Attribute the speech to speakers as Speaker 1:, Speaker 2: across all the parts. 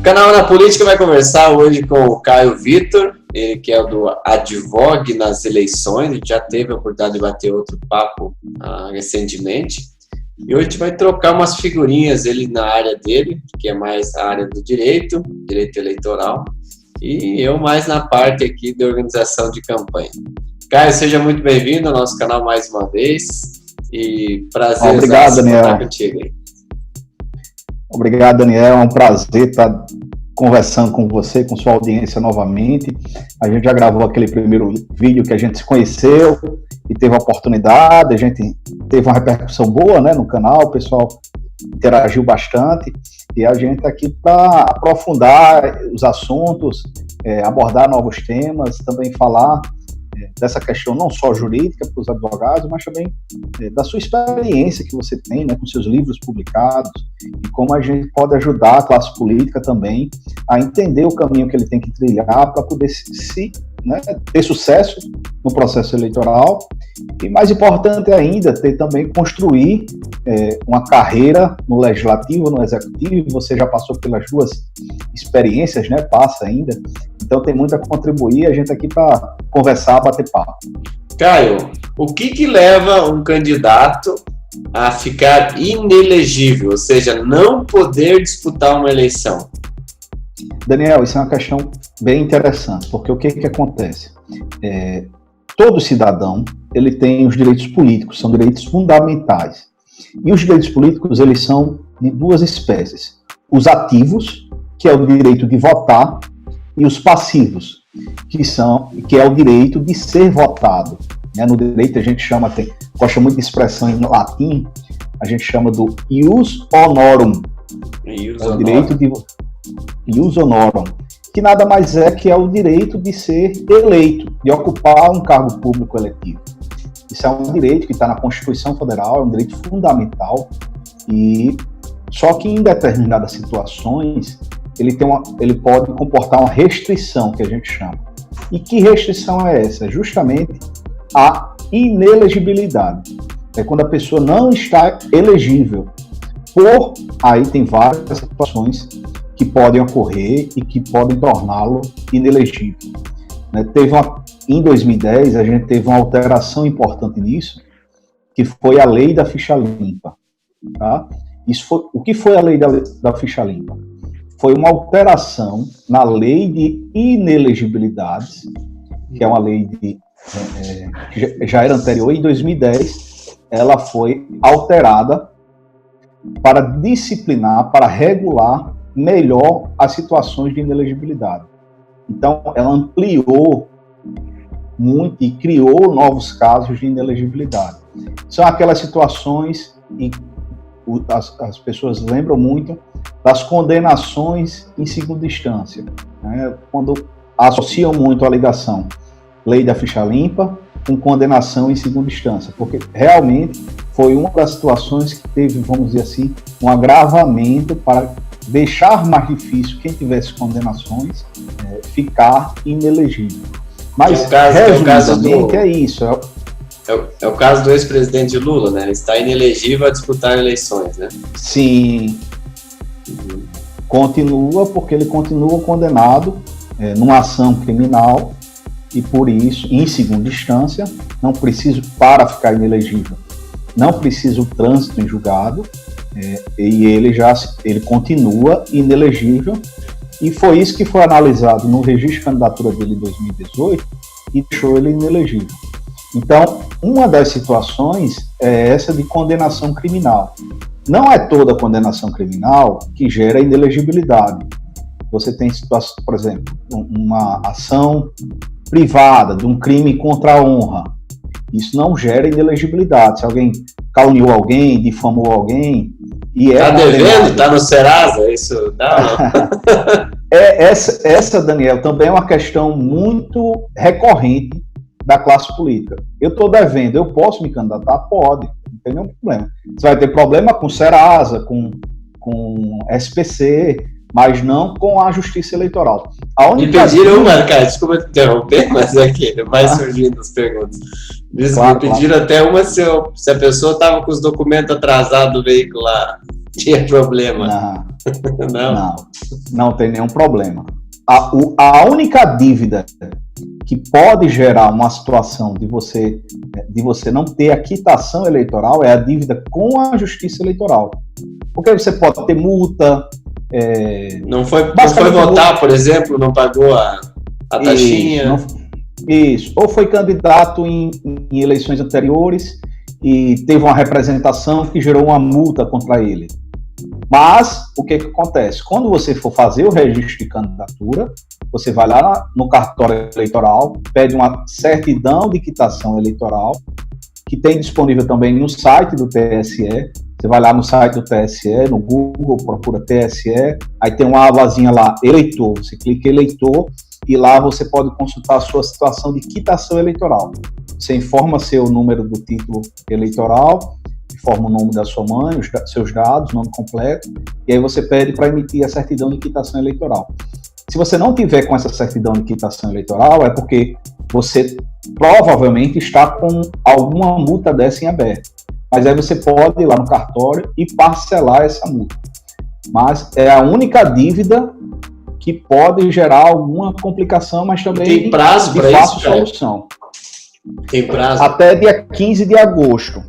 Speaker 1: O canal Ana Política vai conversar hoje com o Caio Vitor, ele que é do Advogue nas eleições. A gente já teve a oportunidade de bater outro papo recentemente. E hoje a gente vai trocar umas figurinhas, ele na área dele, que é mais a área do direito eleitoral, e eu mais na parte aqui de organização de campanha. Caio, seja muito bem-vindo ao nosso canal mais uma vez, e prazer
Speaker 2: Obrigado, Daniel.
Speaker 1: estar contigo aí.
Speaker 2: Obrigado, Daniel, é um prazer estar conversando com você, com sua audiência novamente. A gente já gravou aquele primeiro vídeo que a gente se conheceu e teve a oportunidade, a gente teve uma repercussão boa, né, no canal, o pessoal interagiu bastante, e a gente aqui para aprofundar os assuntos, abordar novos temas, também falar dessa questão não só jurídica para os advogados, mas também da sua experiência que você tem, né, com seus livros publicados, e como a gente pode ajudar a classe política também a entender o caminho que ele tem que trilhar para poder ter sucesso no processo eleitoral, e mais importante ainda, também construir uma carreira no legislativo, no executivo. Você já passou pelas duas experiências, né? Passa ainda, então tem muito a contribuir, a gente aqui para conversar, bater papo.
Speaker 1: Caio, o que leva um candidato a ficar inelegível, ou seja, não poder disputar uma eleição?
Speaker 2: Daniel, isso é uma questão bem interessante, porque o que acontece? Todo cidadão, ele tem os direitos políticos, são direitos fundamentais. E os direitos políticos, eles são de duas espécies. Os ativos, que é o direito de votar, e os passivos, que é o direito de ser votado. No direito a gente chama, gosta muito de expressão em latim, a gente chama do ius honorum. O direito de ius honorum, que nada mais é que é o direito de ser eleito, de ocupar um cargo público eletivo. Isso é um direito que está na Constituição Federal, é um direito fundamental, e só que em determinadas situações ele pode comportar uma restrição, que a gente chama. E que restrição é essa? Justamente a inelegibilidade. É quando a pessoa não está elegível. Aí tem várias situações que podem ocorrer e que podem torná-lo inelegível. Em 2010, a gente teve uma alteração importante nisso, que foi a lei da ficha limpa. Tá? O que foi a lei da ficha limpa? Foi uma alteração na lei de inelegibilidades, que é uma lei que já era anterior. Em 2010, ela foi alterada para disciplinar, para regular melhor as situações de inelegibilidade. Então, ela ampliou muito e criou novos casos de inelegibilidade. São aquelas situações, e as pessoas lembram muito das condenações em segunda instância, né? Quando associam muito a ligação lei da ficha limpa com condenação em segunda instância, porque realmente foi uma das situações que teve, vamos dizer assim, um agravamento para deixar mais difícil quem tivesse condenações ficar inelegível. Mas, resumidamente, é isso.
Speaker 1: É o caso do ex-presidente Lula, né? Ele está inelegível a disputar eleições, né?
Speaker 2: Sim. Continua, porque ele continua condenado numa ação criminal, e por isso, em segunda instância, não precisa, para ficar inelegível, não precisa o trânsito em julgado, e ele continua inelegível, e foi isso que foi analisado no registro de candidatura dele em 2018 e deixou ele inelegível. Então, uma das situações é essa de condenação criminal. Não é toda condenação criminal que gera inelegibilidade. Você tem situação, por exemplo, uma ação privada de um crime contra a honra. Isso não gera inelegibilidade. Se alguém caluniou alguém, difamou alguém...
Speaker 1: Está devendo? Está no Serasa? Isso não.
Speaker 2: Essa, Daniel, também é uma questão muito recorrente da classe política. Eu estou devendo, eu posso me candidatar? Pode, não tem nenhum problema. Você vai ter problema com Serasa, com SPC, mas não com a Justiça Eleitoral.
Speaker 1: Me pediram cara, desculpa te interromper, mas aqui vai surgindo as perguntas. Me pediram até uma se a pessoa estava com os documentos atrasados do veículo lá. tinha problema.
Speaker 2: Não tem nenhum problema. A única dívida que pode gerar uma situação de você não ter a quitação eleitoral é a dívida com a Justiça Eleitoral. Porque você pode ter multa.
Speaker 1: Não foi votar, por exemplo, não pagou a taxinha.
Speaker 2: Isso. Ou foi candidato em eleições anteriores e teve uma representação que gerou uma multa contra ele. Mas, o que acontece? Quando você for fazer o registro de candidatura, você vai lá no cartório eleitoral, pede uma certidão de quitação eleitoral, que tem disponível também no site do TSE. Você vai lá no site do TSE, no Google, procura TSE, aí tem uma abazinha lá, eleitor, você clica em eleitor, e lá você pode consultar a sua situação de quitação eleitoral. Você informa seu número do título eleitoral, informa o nome da sua mãe, seus dados, nome completo, e aí você pede para emitir a certidão de quitação eleitoral. Se você não tiver com essa certidão de quitação eleitoral, é porque você provavelmente está com alguma multa dessa em aberto. Mas aí você pode ir lá no cartório e parcelar essa multa. Mas é a única dívida que pode gerar alguma complicação, mas também
Speaker 1: tem prazo
Speaker 2: de fácil solução.
Speaker 1: Tem prazo?
Speaker 2: Até dia 15 de agosto.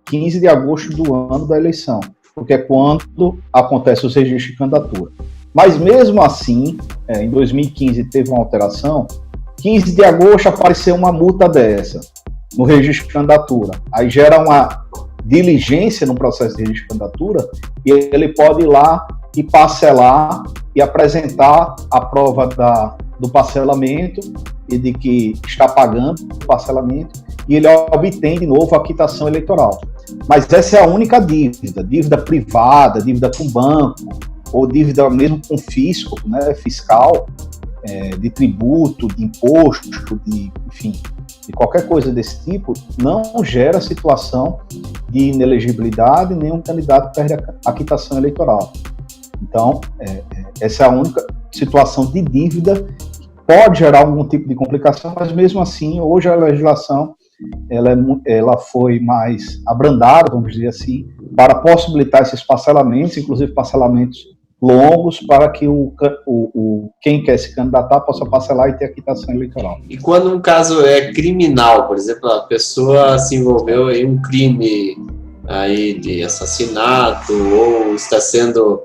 Speaker 2: 15 de agosto do ano da eleição, porque é quando acontece os registros de candidatura. Mas mesmo assim, em 2015 teve uma alteração, 15 de agosto apareceu uma multa dessa no registro de candidatura. Aí gera uma diligência no processo de registro de candidatura e ele pode ir lá e parcelar e apresentar a prova do parcelamento e de que está pagando o parcelamento e ele obtém de novo a quitação eleitoral. Mas essa é a única dívida privada, dívida com banco, ou dívida mesmo com fisco, né, fiscal, de tributo, de imposto, enfim, de qualquer coisa desse tipo, não gera situação de inelegibilidade, nenhum candidato perde a quitação eleitoral. Então, essa é a única situação de dívida que pode gerar algum tipo de complicação, mas mesmo assim, hoje a legislação ela foi mais abrandada, vamos dizer assim, para possibilitar esses parcelamentos, inclusive parcelamentos longos, para que quem quer se candidatar possa parcelar e ter a quitação eleitoral.
Speaker 1: E quando um caso é criminal, por exemplo, a pessoa se envolveu em um crime aí de assassinato ou está sendo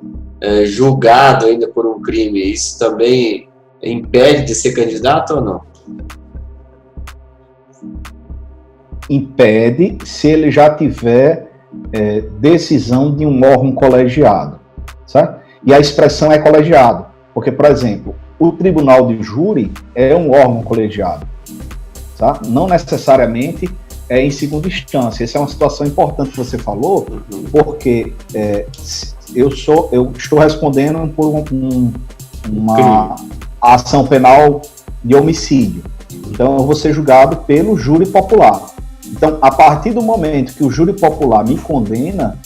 Speaker 1: julgado ainda por um crime, isso também impede de ser candidato ou não?
Speaker 2: Impede se ele já tiver decisão de um órgão colegiado, certo? E a expressão é colegiado, porque, por exemplo, o tribunal de júri é um órgão colegiado, tá? Não necessariamente é em segunda instância. Essa é uma situação importante que você falou, porque eu estou respondendo por uma ação penal de homicídio. Então, eu vou ser julgado pelo júri popular. Então, a partir do momento que o júri popular me condena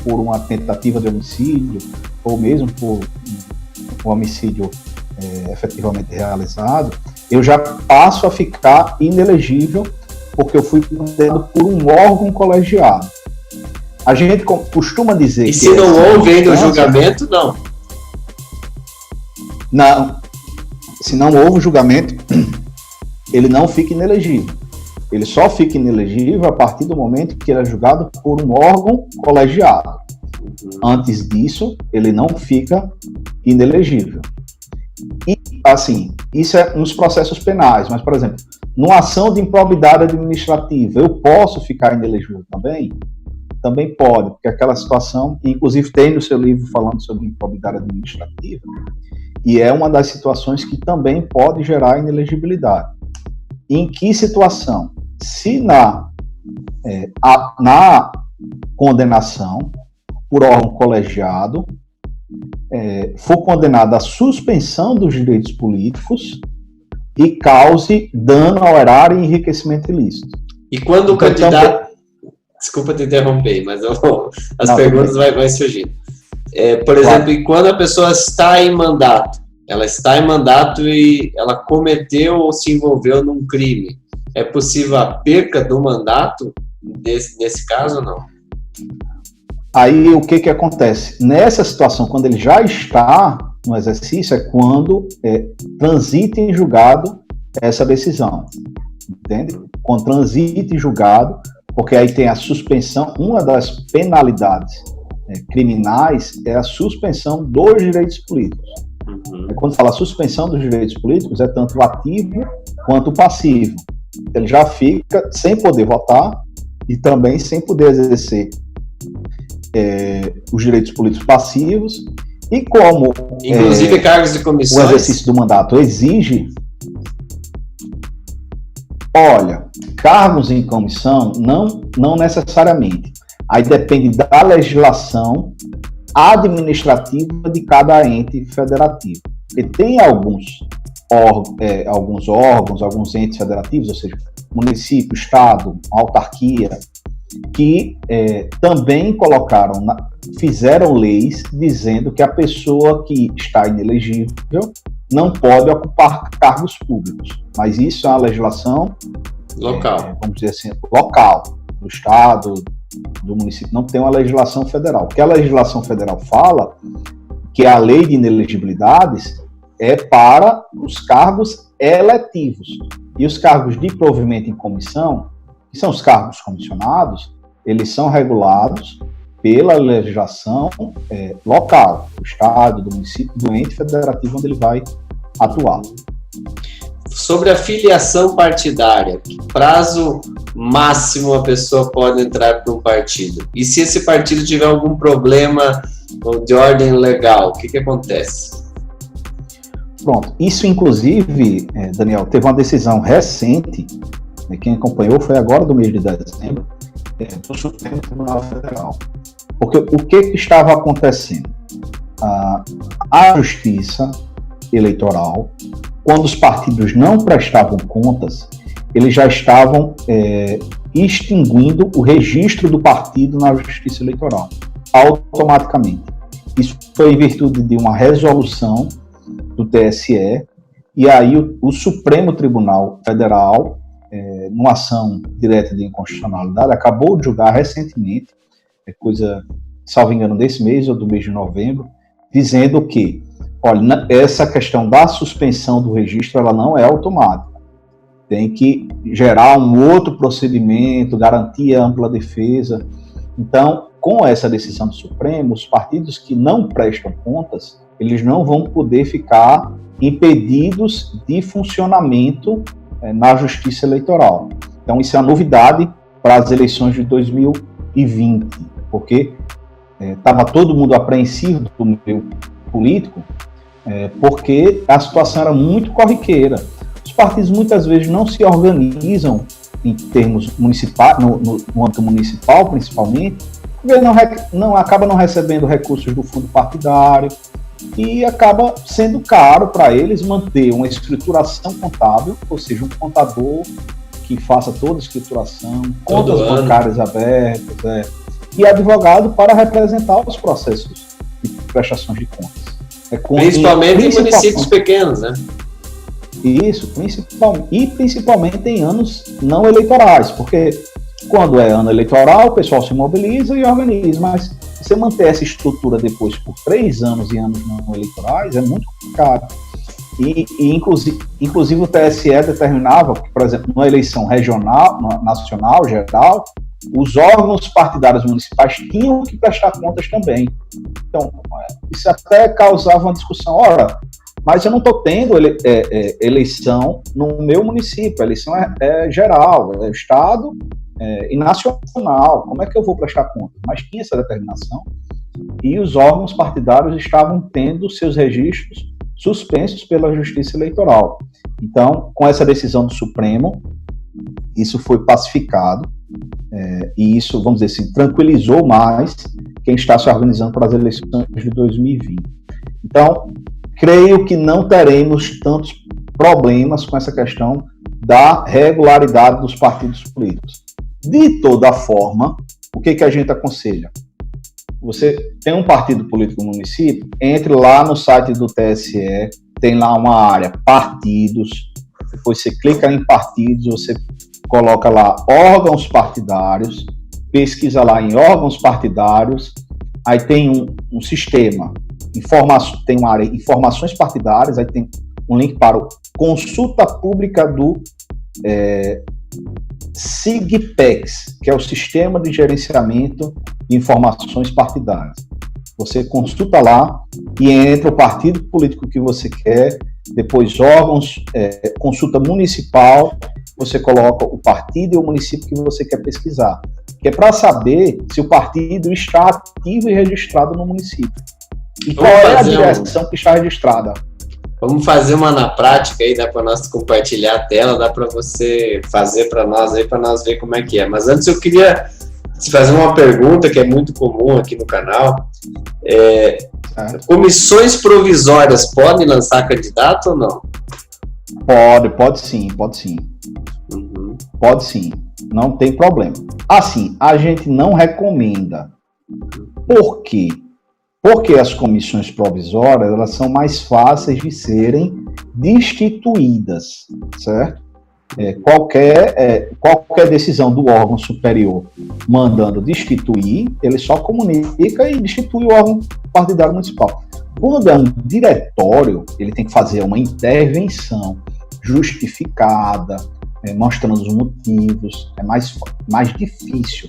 Speaker 2: por uma tentativa de homicídio, ou mesmo por um homicídio efetivamente realizado, eu já passo a ficar inelegível, porque eu fui condenado por um órgão colegiado. A gente costuma dizer
Speaker 1: e se não houve ainda o julgamento, não?
Speaker 2: Não. Se não houve o julgamento, ele não fica inelegível. Ele só fica inelegível a partir do momento que ele é julgado por um órgão colegiado. Antes disso, ele não fica inelegível. E, assim, isso é nos processos penais, mas, por exemplo, numa ação de improbidade administrativa, eu posso ficar inelegível também? Também pode, porque aquela situação, inclusive tem no seu livro falando sobre improbidade administrativa, e é uma das situações que também pode gerar inelegibilidade. Em que situação? Se na condenação por órgão colegiado for condenado à suspensão dos direitos políticos e cause dano ao erário e enriquecimento ilícito.
Speaker 1: E quando o candidato... Desculpa te interromper, mas as perguntas vão surgindo. Por exemplo, e quando a pessoa está em mandato, ela está em mandato e ela cometeu ou se envolveu num crime, é possível a perca do mandato nesse caso ou não?
Speaker 2: Aí o que acontece? Nessa situação, quando ele já está no exercício, é quando transita em julgado essa decisão, entende? Quando transita em julgado, porque aí tem a suspensão, uma das penalidades criminais é a suspensão dos direitos políticos. Quando fala suspensão dos direitos políticos, é tanto o ativo quanto o passivo. Ele já fica sem poder votar e também sem poder exercer os direitos políticos passivos, e como
Speaker 1: inclusive cargos de comissões,
Speaker 2: o exercício do mandato exige, olha, cargos em comissão não necessariamente, aí depende da legislação administrativa de cada ente federativo, porque tem alguns órgãos, alguns entes federativos, ou seja, município, estado, autarquia, que também fizeram leis dizendo que a pessoa que está inelegível não pode ocupar cargos públicos. Mas isso é uma legislação
Speaker 1: local,
Speaker 2: vamos dizer assim, local, do estado, do município. Não tem uma legislação federal. O que a legislação federal fala, que a lei de inelegibilidades é para os cargos eletivos. E os cargos de provimento em comissão, que são os cargos comissionados, eles são regulados pela legislação local, do estado, do município, do ente federativo onde ele vai atuar.
Speaker 1: Sobre a filiação partidária, que prazo máximo a pessoa pode entrar para um partido? E se esse partido tiver algum problema de ordem legal, o que acontece?
Speaker 2: Pronto, isso inclusive, Daniel, teve uma decisão recente, quem acompanhou foi agora do mês de dezembro, do Supremo Tribunal Federal. Porque o que estava acontecendo? A Justiça Eleitoral, quando os partidos não prestavam contas, eles já estavam extinguindo o registro do partido na Justiça Eleitoral, automaticamente. Isso foi em virtude de uma resolução do TSE, e aí o Supremo Tribunal Federal, numa ação direta de inconstitucionalidade, acabou de julgar recentemente, salvo engano, desse mês ou do mês de novembro, dizendo que, olha, essa questão da suspensão do registro, ela não é automática. Tem que gerar um outro procedimento, garantir a ampla defesa. Então, com essa decisão do Supremo, os partidos que não prestam contas, eles não vão poder ficar impedidos de funcionamento na Justiça Eleitoral. Então, isso é uma novidade para as eleições de 2020, porque estava todo mundo apreensivo do meio político, porque a situação era muito corriqueira. Os partidos muitas vezes não se organizam em termos municipais, no âmbito municipal principalmente, porque acaba não recebendo recursos do fundo partidário, e acaba sendo caro para eles manter uma escrituração contábil, ou seja, um contador que faça toda a escrituração, contas bancárias abertas, e advogado para representar os processos de prestações de contas.
Speaker 1: Principalmente em municípios pequenos, né?
Speaker 2: Isso, principalmente em anos não eleitorais, porque quando é ano eleitoral, o pessoal se mobiliza e organiza, mas você manter essa estrutura depois por 3 anos e anos não eleitorais é muito complicado. E inclusive o TSE determinava que, por exemplo, numa eleição regional, nacional, geral, os órgãos partidários municipais tinham que prestar contas também. Então, isso até causava uma discussão. Ora, mas eu não estou tendo eleição no meu município, a eleição é geral, é Estado e nacional, como é que eu vou prestar contas? Mas tinha essa determinação e os órgãos partidários estavam tendo seus registros suspensos pela Justiça Eleitoral. Então, com essa decisão do Supremo, isso foi pacificado, e isso, vamos dizer assim, tranquilizou mais quem está se organizando para as eleições de 2020. Então, creio que não teremos tantos problemas com essa questão da regularidade dos partidos políticos. De toda forma, o que a gente aconselha? Você tem um partido político no município, entre lá no site do TSE, tem lá uma área partidos, depois você clica em partidos, você coloca lá órgãos partidários, pesquisa lá em órgãos partidários, aí tem um sistema, tem uma área informações partidárias, aí tem um link para o consulta pública do SIGPEX, que é o Sistema de Gerenciamento de Informações Partidárias. Você consulta lá e entra o partido político que você quer, depois órgãos, consulta municipal, você coloca o partido e o município que você quer pesquisar, que é para saber se o partido está ativo e registrado no município. E qual é a direção que está registrada.
Speaker 1: Vamos fazer uma na prática aí, dá para nós compartilhar a tela, dá para você fazer para nós aí, para nós ver como é que é. Mas antes eu queria te fazer uma pergunta que é muito comum aqui no canal. Comissões provisórias podem lançar candidato ou não?
Speaker 2: Pode sim. Uhum. Pode sim, não tem problema. Assim, a gente não recomenda. Por quê? Porque as comissões provisórias, elas são mais fáceis de serem destituídas, certo? Qualquer decisão do órgão superior mandando destituir, ele só comunica e destitui o órgão partidário municipal. Quando é um diretório, ele tem que fazer uma intervenção justificada, mostrando os motivos, é mais difícil.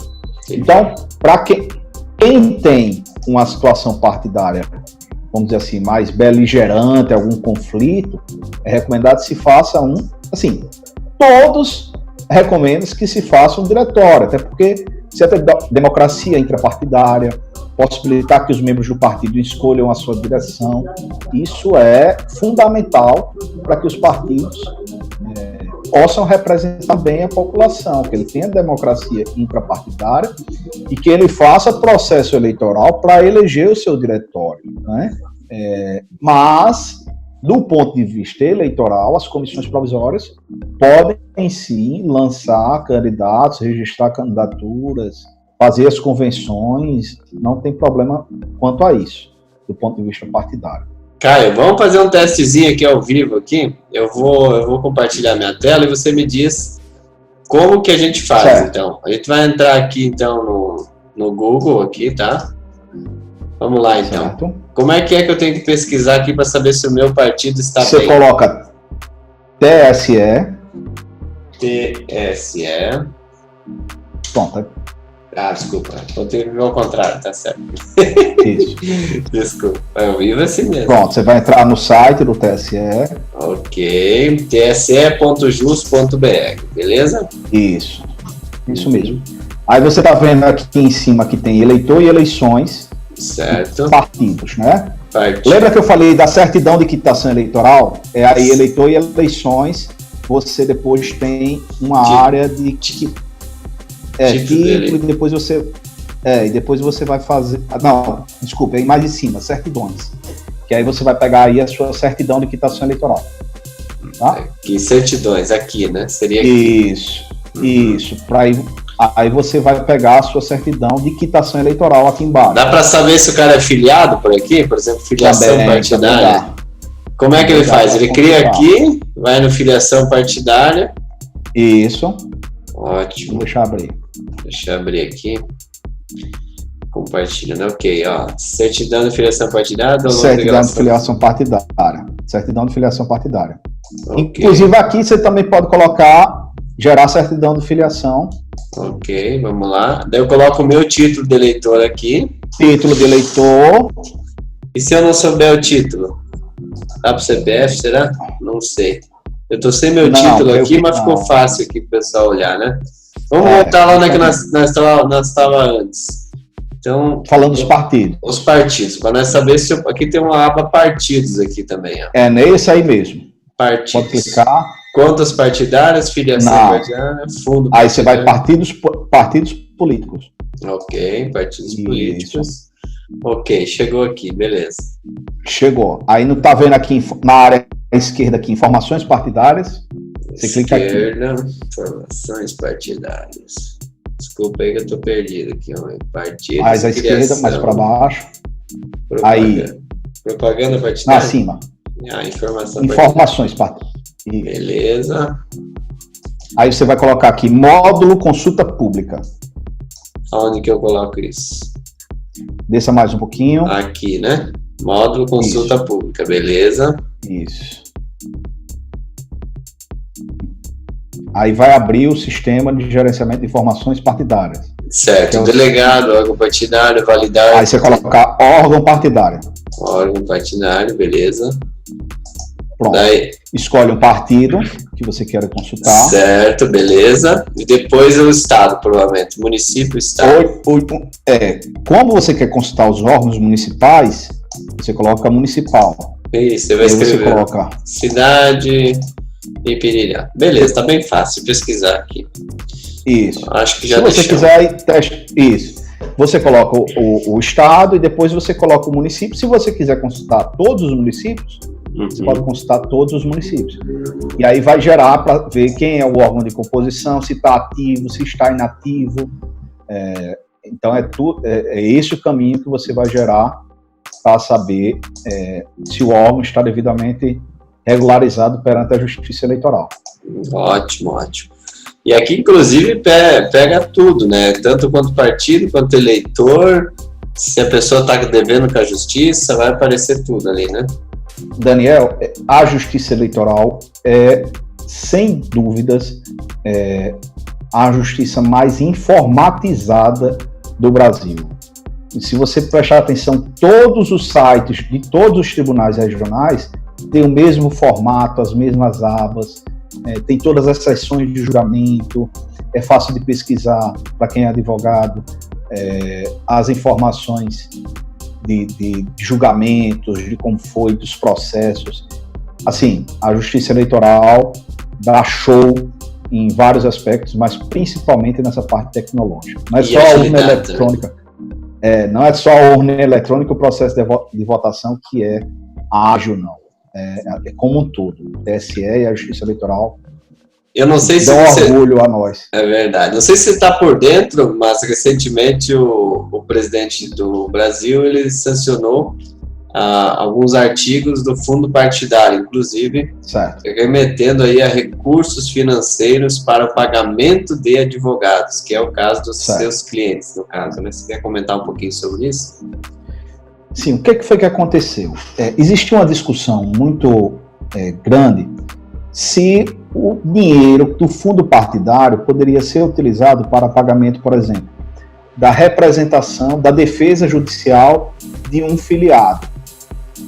Speaker 2: Então, para quem tem uma situação partidária, vamos dizer assim, mais beligerante, algum conflito, é recomendado que se faça todos recomendam que se faça um diretório, até porque se a democracia intrapartidária, possibilitar que os membros do partido escolham a sua direção, isso é fundamental para que os partidos possam representar bem a população, que ele tenha democracia intrapartidária e que ele faça processo eleitoral para eleger o seu diretório, né? Mas, do ponto de vista eleitoral, as comissões provisórias podem sim lançar candidatos, registrar candidaturas, fazer as convenções, não tem problema quanto a isso, do ponto de vista partidário.
Speaker 1: Caio, vamos fazer um testezinho aqui ao vivo aqui. Eu vou compartilhar minha tela e você me diz como que a gente faz, certo. Então. A gente vai entrar aqui, então, no Google aqui, tá? Vamos lá, então. Certo. Como é que eu tenho que pesquisar aqui para saber se o meu partido está bem?
Speaker 2: Você coloca TSE. Pronto.
Speaker 1: Desculpa. Vou ter que ver ao contrário, tá certo.
Speaker 2: Isso.
Speaker 1: Desculpa. Eu vivo assim mesmo.
Speaker 2: Pronto, você vai entrar no site do TSE.
Speaker 1: Ok. tse.jus.br, beleza?
Speaker 2: Isso mesmo. Aí você tá vendo aqui em cima que tem eleitor e eleições.
Speaker 1: Certo.
Speaker 2: Partidos, né?
Speaker 1: Partido.
Speaker 2: Lembra que eu falei da certidão de quitação eleitoral? Aí eleitor e eleições, você depois tem uma área de título, e depois você vai fazer. Não, desculpa, aí mais em cima, certidões. Que aí você vai pegar aí a sua certidão de quitação eleitoral. Tá?
Speaker 1: Aqui, certidões, aqui, né? Seria aqui.
Speaker 2: Isso. Aí você vai pegar a sua certidão de quitação eleitoral aqui embaixo.
Speaker 1: Dá para saber se o cara é filiado por aqui? Por exemplo, filiação partidária? Como é que ele faz? Ele cria aqui, vai no filiação partidária.
Speaker 2: Isso.
Speaker 1: Ótimo.
Speaker 2: Deixa eu abrir
Speaker 1: aqui. Compartilhando. Ok, ó. Certidão de filiação partidária.
Speaker 2: Certidão de filiação partidária. Certidão de filiação partidária. Okay. Inclusive aqui você também pode colocar, gerar certidão de filiação.
Speaker 1: Ok, vamos lá. Daí eu coloco o meu título de eleitor aqui.
Speaker 2: Título de eleitor.
Speaker 1: E se eu não souber o título? Dá para o CPF, será? Não sei. Eu tô sem meu título aqui, mas ficou fácil aqui pro pessoal olhar, né? Vamos voltar lá onde é que nós estava antes. Então,
Speaker 2: falando dos partidos.
Speaker 1: Os partidos, para nós saber se aqui tem uma aba partidos aqui também. Ó.
Speaker 2: É nesse aí mesmo.
Speaker 1: Partidos.
Speaker 2: Pode clicar.
Speaker 1: Contas partidárias, filiação partidária, fundo.
Speaker 2: Aí você vai partidos políticos.
Speaker 1: Ok, partidos políticos. Ok, chegou aqui, beleza.
Speaker 2: Chegou. Aí não tá vendo aqui na área esquerda aqui, informações partidárias. Você clica aqui.
Speaker 1: Informações partidárias. Desculpa aí que eu tô perdido aqui. Partidos,
Speaker 2: mais à esquerda, mais para baixo.
Speaker 1: Propaganda partidária?
Speaker 2: Acima.
Speaker 1: Informações
Speaker 2: partidárias.
Speaker 1: Beleza.
Speaker 2: Aí você vai colocar aqui, módulo consulta pública.
Speaker 1: Aonde que eu coloco isso?
Speaker 2: Desça mais um pouquinho.
Speaker 1: Aqui, né? Módulo consulta
Speaker 2: Isso.
Speaker 1: pública, beleza?
Speaker 2: Isso. Aí vai abrir o sistema de gerenciamento de informações partidárias.
Speaker 1: Certo, delegado, órgão partidário, validar.
Speaker 2: Aí você coloca órgão partidário.
Speaker 1: Órgão partidário, beleza.
Speaker 2: Pronto.
Speaker 1: Daí,
Speaker 2: escolhe um partido que você queira consultar.
Speaker 1: Certo, beleza. E depois o estado, provavelmente. Município, estado.
Speaker 2: Como você quer consultar os órgãos municipais, você coloca municipal.
Speaker 1: Isso, você vai escrever.
Speaker 2: Você coloca
Speaker 1: cidade e Pirirá. Beleza, tá bem fácil pesquisar aqui.
Speaker 2: Isso.
Speaker 1: Acho que já
Speaker 2: Se você
Speaker 1: deixou.
Speaker 2: quiser, isso. Você coloca o estado e depois você coloca o município. Se você quiser consultar todos os municípios, você pode consultar todos os municípios. E aí vai gerar para ver quem é o órgão de composição, se está ativo, se está inativo. Então é esse o caminho que você vai gerar para saber se o órgão está devidamente regularizado perante a Justiça Eleitoral.
Speaker 1: Ótimo, ótimo. E aqui, inclusive, pega tudo, né? Tanto quanto partido, quanto eleitor. Se a pessoa está devendo com a Justiça, vai aparecer tudo ali, né?
Speaker 2: Daniel, a Justiça Eleitoral é, sem dúvidas, a justiça mais informatizada do Brasil. E se você prestar atenção, todos os sites de todos os tribunais regionais têm o mesmo formato, as mesmas abas, tem todas as sessões de julgamento, é fácil de pesquisar para quem é advogado, as informações de julgamentos, de como foi, dos processos. Assim, a Justiça Eleitoral dá show em vários aspectos, mas principalmente nessa parte tecnológica. Não é só a urna eletrônica. Não é só a urna eletrônica, o processo de votação que é ágil, não. É como um todo. O TSE e a Justiça Eleitoral
Speaker 1: eu não sei se
Speaker 2: dão orgulho a nós.
Speaker 1: É verdade. Não sei se você está por dentro, mas recentemente o presidente do Brasil ele sancionou alguns artigos do fundo partidário, inclusive remetendo aí a recursos financeiros para o pagamento de advogados, que é o caso dos seus clientes, no caso, né? Você quer comentar um pouquinho sobre isso?
Speaker 2: Sim, o que foi que aconteceu? Existiu uma discussão muito grande se o dinheiro do fundo partidário poderia ser utilizado para pagamento, por exemplo, da representação, da defesa judicial de um filiado.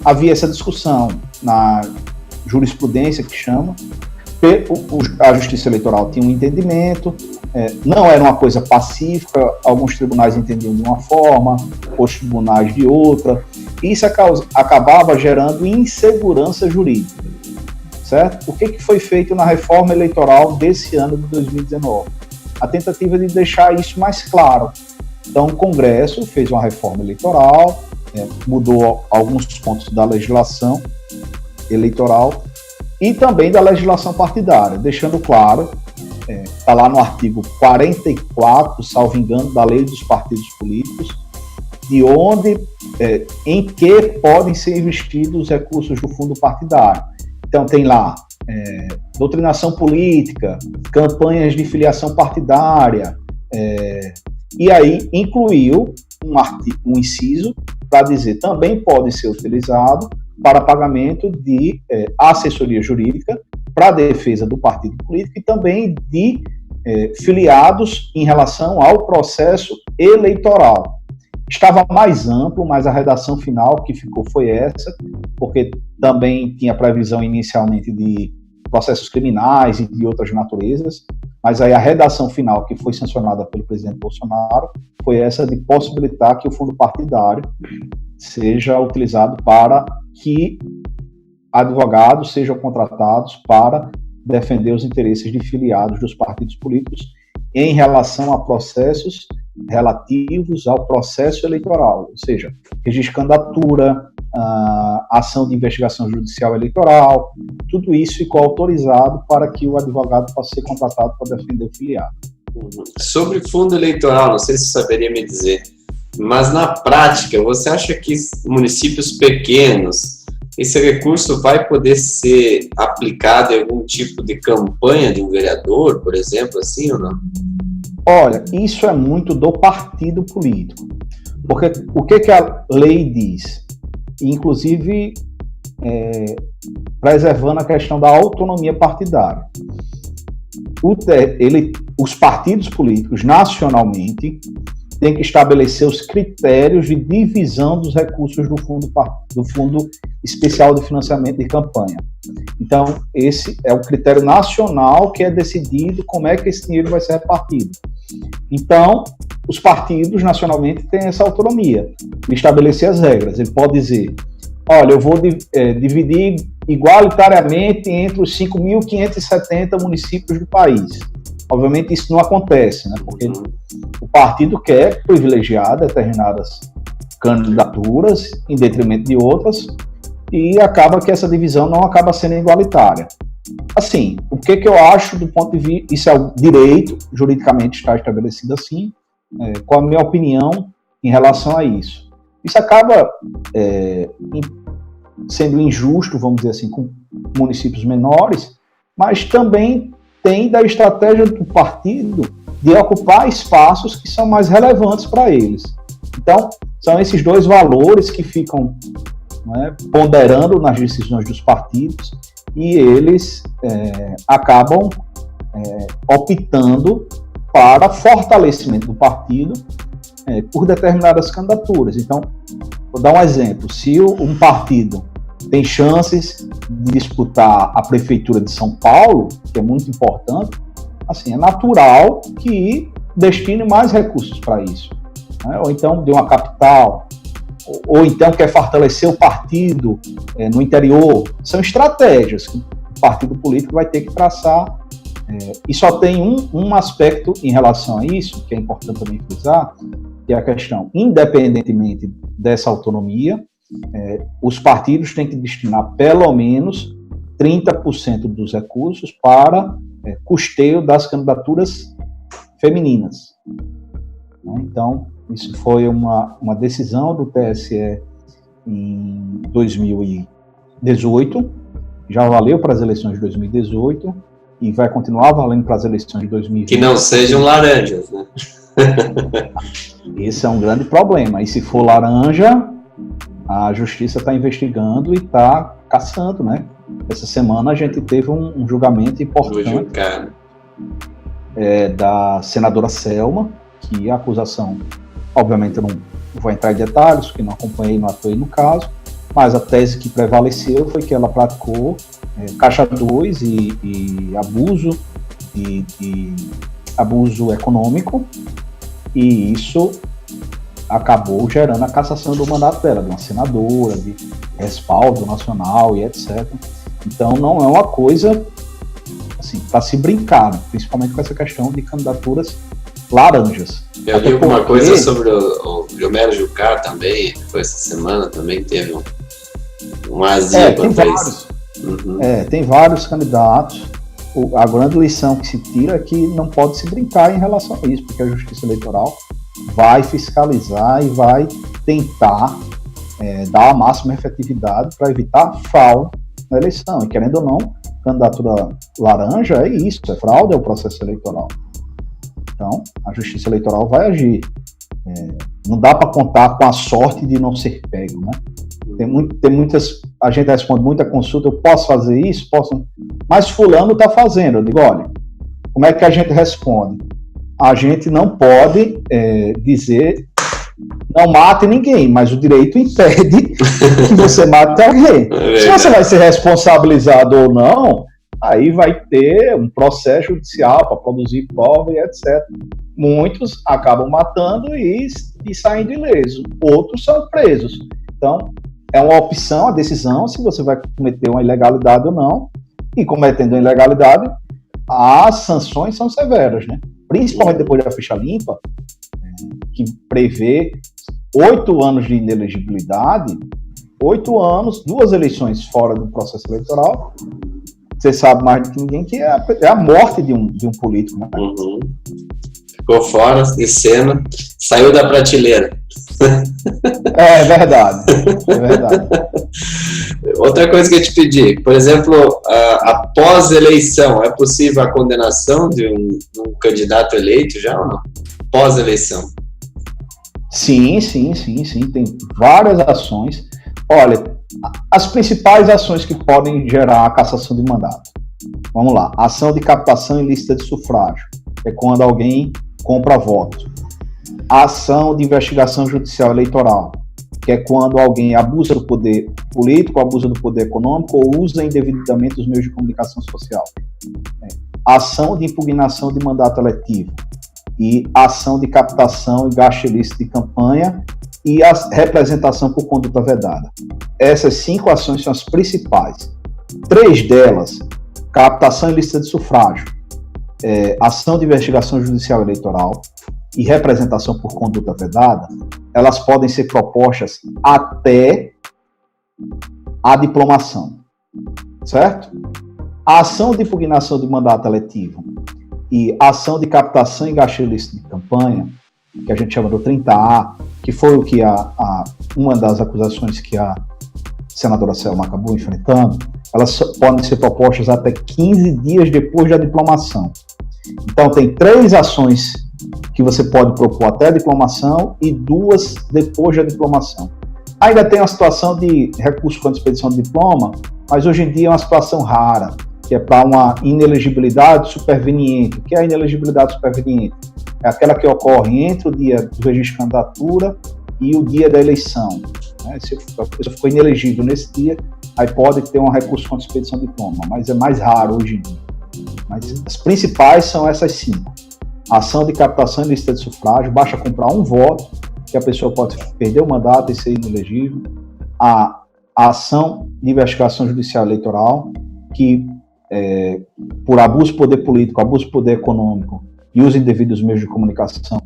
Speaker 2: Havia essa discussão na jurisprudência, que chama, a Justiça Eleitoral tinha um entendimento, não era uma coisa pacífica, alguns tribunais entendiam de uma forma, outros tribunais de outra, e isso acabava gerando insegurança jurídica. Certo? O que foi feito na reforma eleitoral desse ano de 2019? A tentativa de deixar isso mais claro. Então, o Congresso fez uma reforma eleitoral, mudou alguns pontos da legislação eleitoral e também da legislação partidária, deixando claro, está lá no artigo 44, salvo engano, da Lei dos Partidos Políticos, de onde, em que podem ser investidos os recursos do fundo partidário. Então tem lá doutrinação política, campanhas de filiação partidária, e aí incluiu um inciso para dizer também pode ser utilizado para pagamento de assessoria jurídica para a defesa do partido político e também de filiados em relação ao processo eleitoral. Estava mais amplo, mas a redação final que ficou foi essa, porque também tinha previsão inicialmente de processos criminais e de outras naturezas, mas aí a redação final que foi sancionada pelo presidente Bolsonaro foi essa de possibilitar que o fundo partidário seja utilizado para que advogados sejam contratados para defender os interesses de filiados dos partidos políticos em relação a processos relativos ao processo eleitoral, ou seja, registro de candidatura, ação de investigação judicial eleitoral, tudo isso ficou autorizado para que o advogado possa ser contratado para defender o filiado.
Speaker 1: Sobre fundo eleitoral, não sei se você saberia me dizer, mas na prática, você acha que municípios pequenos, esse recurso vai poder ser aplicado em algum tipo de campanha de um vereador, por exemplo, assim ou não?
Speaker 2: Olha, isso é muito do partido político. Porque o que a lei diz? Inclusive, preservando a questão da autonomia partidária. Os partidos políticos, nacionalmente, têm que estabelecer os critérios de divisão dos recursos do Fundo Especial de Financiamento de Campanha. Então, esse é o critério nacional que é decidido como é que esse dinheiro vai ser repartido. Então, os partidos, nacionalmente, têm essa autonomia de estabelecer as regras. Ele pode dizer, olha, eu vou dividir igualitariamente entre os 5.570 municípios do país. Obviamente isso não acontece, né? Porque o partido quer privilegiar determinadas candidaturas em detrimento de outras e acaba que essa divisão não acaba sendo igualitária. Assim, o que eu acho do ponto de vista, isso é o direito, juridicamente está estabelecido assim, qual a minha opinião em relação a isso? Isso acaba sendo injusto, vamos dizer assim, com municípios menores, mas também tem da estratégia do partido de ocupar espaços que são mais relevantes para eles. Então, são esses dois valores que ficam ponderando nas decisões dos partidos e eles acabam optando para fortalecimento do partido por determinadas candidaturas. Então, vou dar um exemplo. Se um partido tem chances de disputar a prefeitura de São Paulo, que é muito importante, assim, é natural que destine mais recursos para isso. Né? Ou então de uma capital, ou então quer fortalecer o partido no interior. São estratégias que o partido político vai ter que traçar. E só tem um aspecto em relação a isso, que é importante também frisar, que é a questão, independentemente dessa autonomia, os partidos têm que destinar pelo menos 30% dos recursos para custeio das candidaturas femininas. Então, isso foi uma decisão do TSE em 2018, já valeu para as eleições de 2018 e vai continuar valendo para as eleições de 2020.
Speaker 1: Que não sejam laranjas, né?
Speaker 2: Esse é um grande problema. E se for laranja, a justiça está investigando e está caçando, né? Essa semana a gente teve um julgamento importante da senadora Selma, que a acusação, obviamente eu não vou entrar em detalhes, porque não acompanhei, não atuei no caso, mas a tese que prevaleceu foi que ela praticou caixa 2 e abuso econômico, e isso acabou gerando a cassação do mandato dela, de uma senadora, de respaldo nacional e etc. Então não é uma coisa assim, para se brincar, né? Principalmente com essa questão de candidaturas laranjas.
Speaker 1: Eu li alguma coisa sobre o Romero Jucá também, que foi essa semana, também teve um azia.
Speaker 2: Tem vários. Tem vários candidatos. A grande lição que se tira é que não pode se brincar em relação a isso, porque a Justiça Eleitoral vai fiscalizar e vai tentar dar a máxima efetividade para evitar fraude na eleição. E querendo ou não, candidatura laranja é isso, é fraude, é o processo eleitoral. Então, a Justiça Eleitoral vai agir. Não dá para contar com a sorte de não ser pego, né? Tem muitas, a gente responde muita consulta, eu posso fazer isso? Posso, mas fulano está fazendo. Eu digo, olha, como é que a gente responde? A gente não pode dizer, não mate ninguém, mas o direito impede que você mate alguém. Se você vai ser responsabilizado ou não, aí vai ter um processo judicial para produzir prova e etc. Muitos acabam matando e saindo ileso, outros são presos. Então, é uma opção, a decisão, se você vai cometer uma ilegalidade ou não, e cometendo uma ilegalidade, as sanções são severas, né? Principalmente depois da ficha limpa, que prevê 8 anos de inelegibilidade, 8 anos, 2 eleições fora do processo eleitoral. Você sabe mais do que ninguém que é a morte de um político, né?
Speaker 1: ficou fora de cena, saiu da prateleira.
Speaker 2: É verdade, é verdade.
Speaker 1: Outra coisa que eu te pedi, por exemplo, após eleição, é possível a condenação de um candidato eleito já ou não? Pós-eleição.
Speaker 2: Sim, tem várias ações. Olha, as principais ações que podem gerar a cassação de mandato. Vamos lá, ação de captação ilícita de sufrágio, é quando alguém compra voto. Ação de investigação judicial eleitoral, que é quando alguém abusa do poder político, abusa do poder econômico ou usa indevidamente os meios de comunicação social. Ação de impugnação de mandato eletivo e ação de captação e gasto ilícito de campanha e a representação por conduta vedada. Essas 5 ações são as principais. 3 delas, captação ilícita de sufrágio, ação de investigação judicial eleitoral e representação por conduta vedada, elas podem ser propostas até a diplomação, certo? A ação de impugnação de mandato eletivo e a ação de captação e gasto ilícito de campanha, que a gente chama do 30A, que foi o que uma das acusações que a senadora Selma acabou enfrentando, elas podem ser propostas até 15 dias depois da diplomação. Então, tem 3 ações que você pode propor até a diplomação e 2 depois da diplomação. Ainda tem a situação de recurso contra expedição de diploma, mas hoje em dia é uma situação rara, que é para uma inelegibilidade superveniente. O que é a inelegibilidade superveniente? É aquela que ocorre entre o dia do registro de candidatura e o dia da eleição. Se a pessoa ficou inelegível nesse dia, aí pode ter um recurso contra expedição de diploma, mas é mais raro hoje em dia. Mas as principais são essas 5. Ação de captação ilícita de sufrágio, basta comprar um voto, que a pessoa pode perder o mandato e ser inelegível. A ação de investigação judicial eleitoral, que por abuso de poder político, abuso de poder econômico e uso indevido dos meios de comunicação,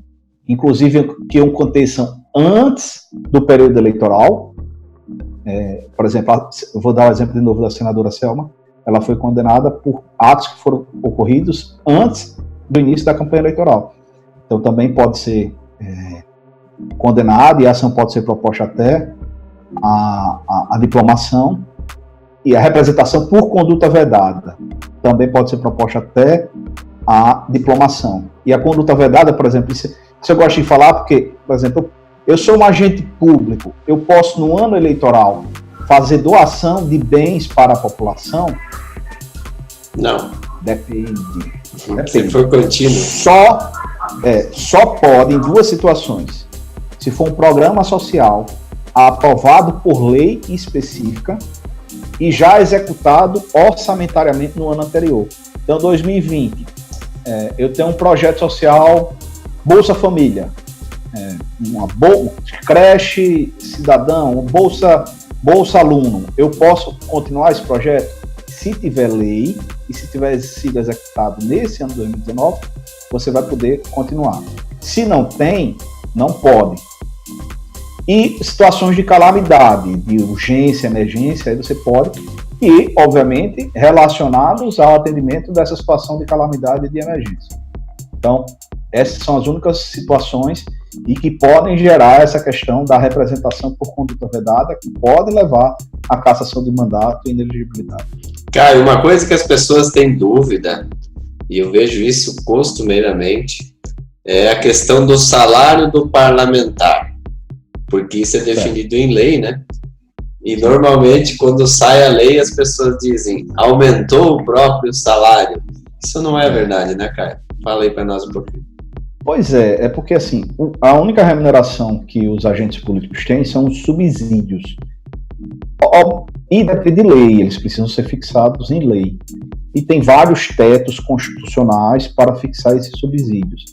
Speaker 2: inclusive que aconteçam antes do período eleitoral. Por exemplo, eu vou dar o exemplo de novo da senadora Selma. Ela foi condenada por atos que foram ocorridos antes do início da campanha eleitoral. Então, também pode ser condenada e a ação pode ser proposta até a diplomação, e a representação por conduta vedada também pode ser proposta até a diplomação. E a conduta vedada, por exemplo, isso eu gosto de falar porque, por exemplo, eu sou um agente público, eu posso, no ano eleitoral, fazer doação de bens para a população?
Speaker 1: Não.
Speaker 2: Depende.
Speaker 1: Se for contínuo.
Speaker 2: Só pode em 2 situações. Se for um programa social aprovado por lei específica e já executado orçamentariamente no ano anterior. Então, 2020, eu tenho um projeto social Bolsa Família, uma creche cidadão, Bolsa Aluno. Eu posso continuar esse projeto? Se tiver lei e se tiver sido executado nesse ano de 2019, você vai poder continuar. Se não tem, não pode. E situações de calamidade, de urgência, emergência, aí você pode, e, obviamente, relacionados ao atendimento dessa situação de calamidade e de emergência. Então, essas são as únicas situações e que podem gerar essa questão da representação por conduta vedada, que pode levar à cassação de mandato e inelegibilidade.
Speaker 1: Cara, uma coisa que as pessoas têm dúvida, e eu vejo isso costumeiramente, é a questão do salário do parlamentar. Porque isso é definido em lei, né? E normalmente, quando sai a lei, as pessoas dizem, aumentou o próprio salário. Isso não é verdade, né, Caio? Fala aí para nós um pouquinho.
Speaker 2: Pois é porque assim, a única remuneração que os agentes políticos têm são os subsídios. E depende de lei, eles precisam ser fixados em lei. E tem vários tetos constitucionais para fixar esses subsídios.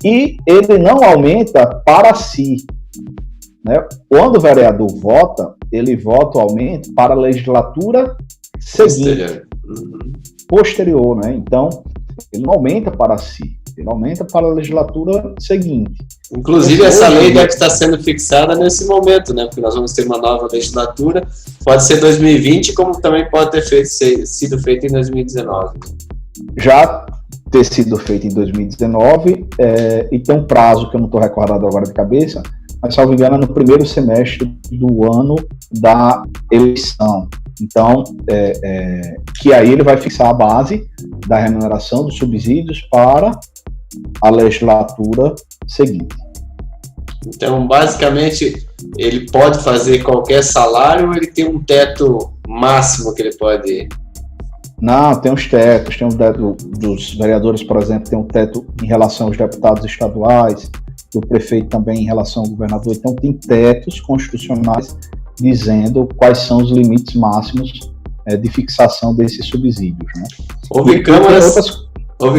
Speaker 2: E ele não aumenta para si. Né? Quando o vereador vota, ele vota o aumento para a legislatura seguinte, posterior, né? Então, ele não aumenta para si, ele aumenta para a legislatura seguinte.
Speaker 1: Inclusive, essa lei deve estar sendo fixada nesse momento, né? Porque nós vamos ter uma nova legislatura, pode ser 2020, como também pode ter sido feito em 2019.
Speaker 2: Já ter sido feito em 2019, e tem um prazo que eu não estou recordado agora de cabeça, mas, salvo engano, no primeiro semestre do ano da eleição. Então, que aí ele vai fixar a base da remuneração dos subsídios para a legislatura seguinte.
Speaker 1: Então, basicamente, ele pode fazer qualquer salário ou ele tem um teto máximo que ele pode...
Speaker 2: Não, tem os tetos, tem um teto dos vereadores, por exemplo, tem um teto em relação aos deputados estaduais, do prefeito também em relação ao governador, então tem tetos constitucionais dizendo quais são os limites máximos de fixação desses subsídios. Né?
Speaker 1: Houve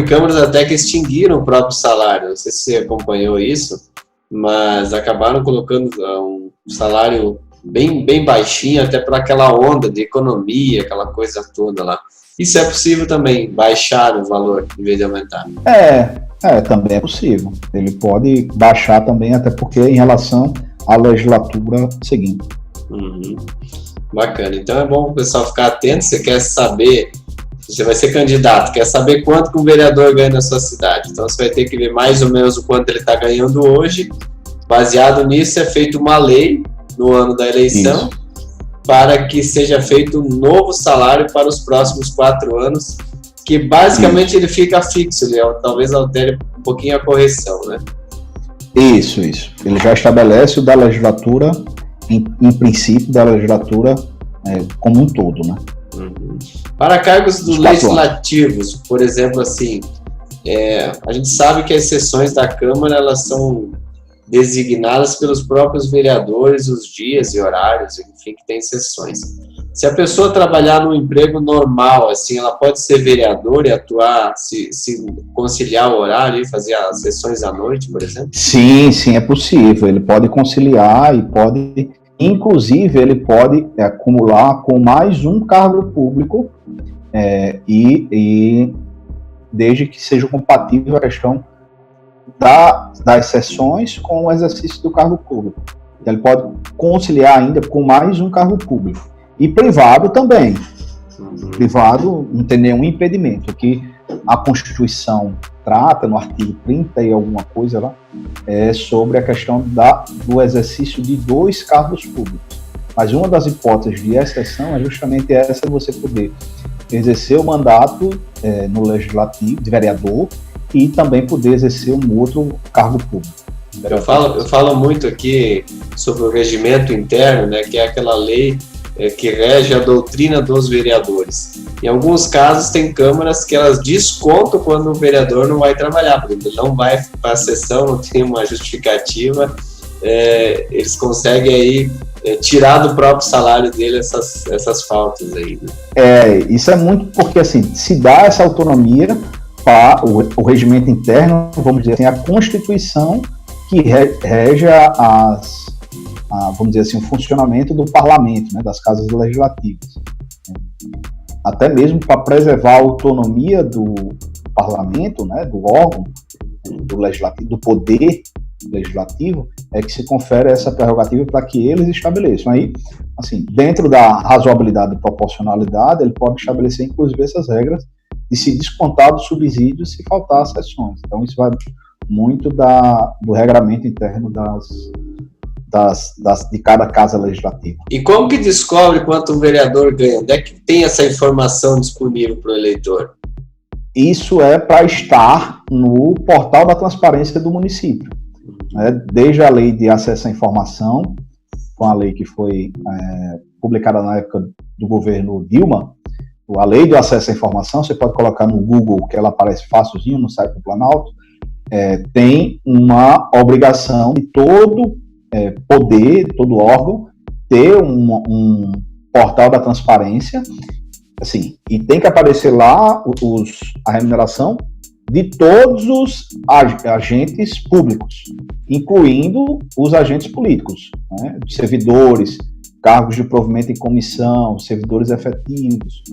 Speaker 1: câmaras até que extinguiram o próprio salário, não sei se você acompanhou isso, mas acabaram colocando um salário bem baixinho, até para aquela onda de economia, aquela coisa toda lá. Isso é possível também, baixar o valor em vez de aumentar?
Speaker 2: Também é possível. Ele pode baixar também, até porque em relação à legislatura seguinte.
Speaker 1: Bacana. Então é bom o pessoal ficar atento. Você quer saber, você vai ser candidato, quer saber quanto que um vereador ganha na sua cidade. Então você vai ter que ver mais ou menos o quanto ele está ganhando hoje. Baseado nisso, é feita uma lei no ano da eleição. Isso. Para que seja feito um novo salário para os próximos 4 anos, que basicamente ele fica fixo, ele talvez altere um pouquinho a correção, né?
Speaker 2: Isso. Ele já estabelece o da legislatura, em princípio, da legislatura como um todo, né?
Speaker 1: Para cargos legislativos, por exemplo, assim, a gente sabe que as sessões da Câmara, elas são designadas pelos próprios vereadores, os dias e horários, enfim, que tem sessões. Se a pessoa trabalhar num emprego normal, assim, ela pode ser vereadora e atuar, se conciliar o horário e fazer as sessões à noite, por exemplo?
Speaker 2: Sim, é possível. Ele pode conciliar e pode, inclusive, ele pode acumular com mais um cargo público e desde que seja compatível a questão das sessões com o exercício do cargo público. Então, ele pode conciliar ainda com mais um cargo público. E privado também. Privado não tem nenhum impedimento. O que a Constituição trata, no artigo 30 e alguma coisa lá, é sobre a questão do exercício de 2 cargos públicos. Mas uma das hipóteses de exceção é justamente essa de você poder exercer o mandato no legislativo, de vereador, e também poder exercer um outro cargo público.
Speaker 1: Eu falo muito aqui sobre o regimento interno, né, que é aquela lei que rege a doutrina dos vereadores. Em alguns casos, tem câmaras que elas descontam quando o vereador não vai trabalhar, porque ele não vai para a sessão, não tem uma justificativa, eles conseguem aí tirar do próprio salário dele essas faltas aí. Né?
Speaker 2: Isso é muito porque, assim, se dá essa autonomia para o regimento interno, vamos dizer assim, a Constituição que rege vamos dizer assim, o funcionamento do parlamento, né, das casas legislativas. Até mesmo para preservar a autonomia do parlamento, né, do órgão, do legislativo, do poder legislativo, é que se confere essa prerrogativa para que eles estabeleçam. Aí, assim, dentro da razoabilidade e proporcionalidade, ele pode estabelecer, inclusive, essas regras de se descontar dos subsídios se faltar as sessões. Então, isso vai muito do regramento interno de cada casa legislativa.
Speaker 1: E como que descobre quanto um vereador ganha? Onde é que tem essa informação disponível para o eleitor?
Speaker 2: Isso é para estar no portal da transparência do município. Desde a lei de acesso à informação, com a lei que foi publicada na época do governo Dilma, a lei do acesso à informação, você pode colocar no Google, que ela aparece facilzinho no site do Planalto, tem uma obrigação de todo poder, todo órgão, ter um portal da transparência, assim, e tem que aparecer lá a remuneração de todos os agentes públicos, incluindo os agentes políticos, né, servidores, cargos de provimento em comissão, servidores efetivos,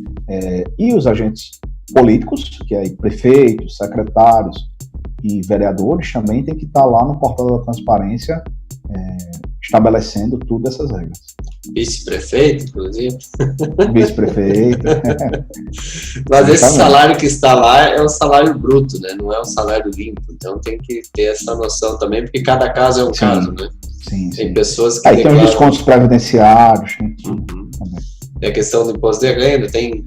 Speaker 2: e os agentes políticos, que é prefeitos, secretários e vereadores, também tem que estar lá no portal da transparência, estabelecendo tudo essas regras.
Speaker 1: Vice-prefeito, inclusive.
Speaker 2: Vice-prefeito.
Speaker 1: Mas esse salário que está lá é o salário bruto, né? Não é o salário limpo. Então tem que ter essa noção também, porque cada caso é um caso, né?
Speaker 2: Sim,
Speaker 1: tem pessoas que
Speaker 2: declaram... Tem os descontos previdenciários.
Speaker 1: É a questão do imposto de renda, tem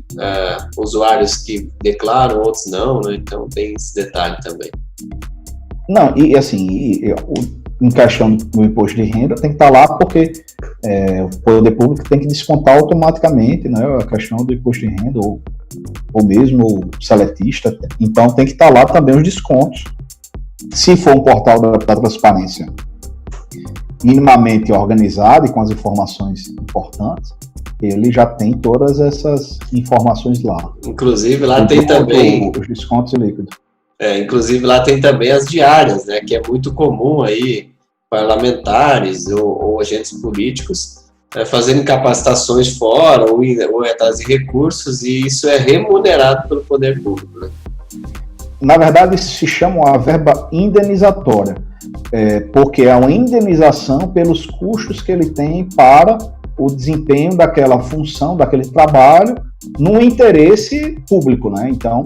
Speaker 1: usuários que declaram, outros não, né? Então tem esse detalhe também.
Speaker 2: Não, e assim, em questão do imposto de renda, tem que estar lá porque o poder público tem que descontar automaticamente, né, a questão do imposto de renda, ou mesmo o seletista, então tem que estar lá também os descontos. Se for um portal da transparência minimamente organizado e com as informações importantes, ele já tem todas essas informações lá.
Speaker 1: Inclusive lá tem também
Speaker 2: os descontos líquidos.
Speaker 1: Inclusive lá tem também as diárias, né, que é muito comum aí parlamentares ou agentes políticos fazerem capacitações fora ou atrás de recursos, e isso é remunerado pelo poder público, né?
Speaker 2: Na verdade, isso se chama uma verba indenizatória, porque é uma indenização pelos custos que ele tem para o desempenho daquela função, daquele trabalho, no interesse público, né? Então,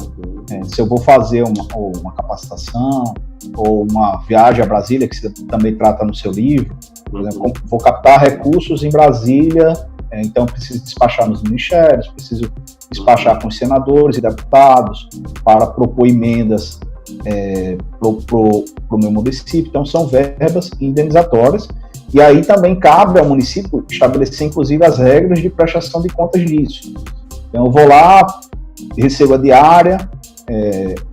Speaker 2: se eu vou fazer uma capacitação ou uma viagem a Brasília, que você também trata no seu livro, por exemplo, vou captar recursos em Brasília, então preciso despachar nos ministérios, preciso despachar com os senadores e deputados para propor emendas para o meu município. Então, são verbas indenizatórias. E aí também cabe ao município estabelecer, inclusive, as regras de prestação de contas disso. Então, eu vou lá, recebo a diária,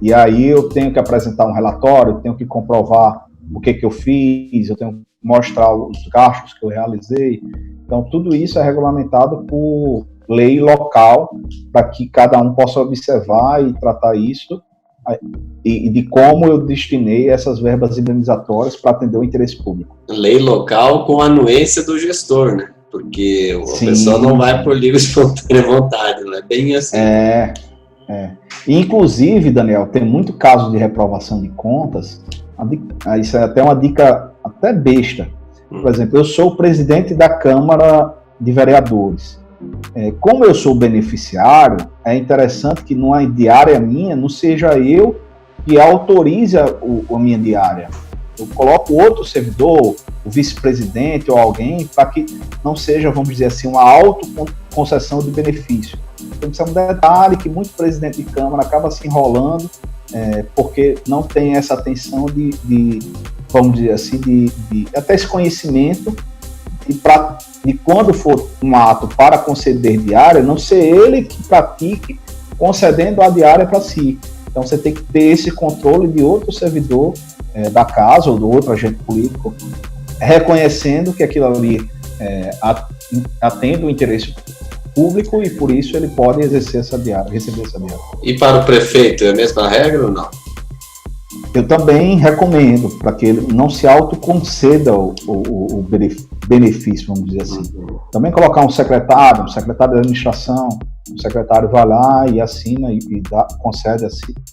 Speaker 2: e aí eu tenho que apresentar um relatório, eu tenho que comprovar o que eu fiz, eu tenho que mostrar os gastos que eu realizei. Então, tudo isso é regulamentado por lei local, para que cada um possa observar e tratar isso, e de como eu destinei essas verbas indenizatórias para atender o interesse público. Lei
Speaker 1: local com anuência do gestor, né? Porque a pessoa não vai por livre espontânea vontade, não é bem assim.
Speaker 2: Inclusive, Daniel, tem muito caso de reprovação de contas, isso é até uma dica até besta. Por exemplo, eu sou o presidente da Câmara de Vereadores. Como eu sou beneficiário, é interessante que numa diária minha não seja eu que autorize a minha diária. Eu coloco outro servidor, o vice-presidente ou alguém, para que não seja, vamos dizer assim, uma autoconcessão de benefício. Então, isso é um detalhe que muito presidente de Câmara acaba se enrolando, porque não tem essa atenção de vamos dizer assim, de até esse conhecimento, e quando for um ato para conceder diária, não ser ele que pratique concedendo a diária para si. Então você tem que ter esse controle de outro servidor da casa ou do outro agente político, reconhecendo que aquilo ali atende o interesse público e por isso ele pode exercer essa diária, receber essa diária.
Speaker 1: E para o prefeito é a mesma regra ou não?
Speaker 2: Eu também recomendo para que ele não se autoconceda o benefício, vamos dizer assim. Também colocar um secretário de administração, o secretário vai lá e assina e concede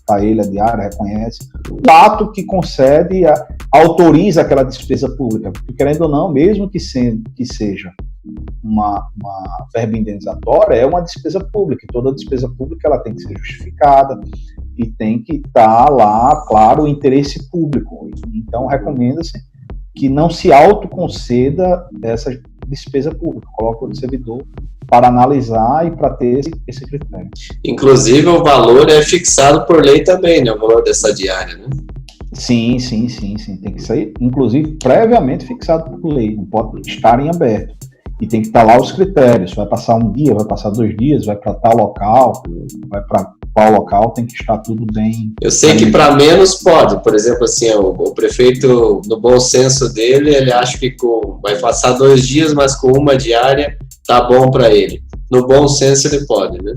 Speaker 2: a ele a diária, reconhece. O ato que concede autoriza aquela despesa pública, porque, querendo ou não, mesmo que seja uma verba indenizatória, é uma despesa pública, e toda despesa pública ela tem que ser justificada e tem que estar lá, claro, o interesse público. Então, recomenda-se que não se autoconceda essa despesa pública, coloca o servidor para analisar e para ter esse critério.
Speaker 1: Inclusive, o valor é fixado por lei também, né? O valor dessa diária, né?
Speaker 2: Sim. Tem que ser, inclusive, previamente fixado por lei, não pode estar em aberto. E tem que estar lá os critérios, vai passar um dia, vai passar 2 dias, vai para tal local, vai para qual local, tem que estar tudo bem...
Speaker 1: Eu sei que para menos pode, por exemplo, assim, o prefeito, no bom senso dele, ele acha que vai passar 2 dias, mas com uma diária tá bom para ele. No bom senso ele pode, né?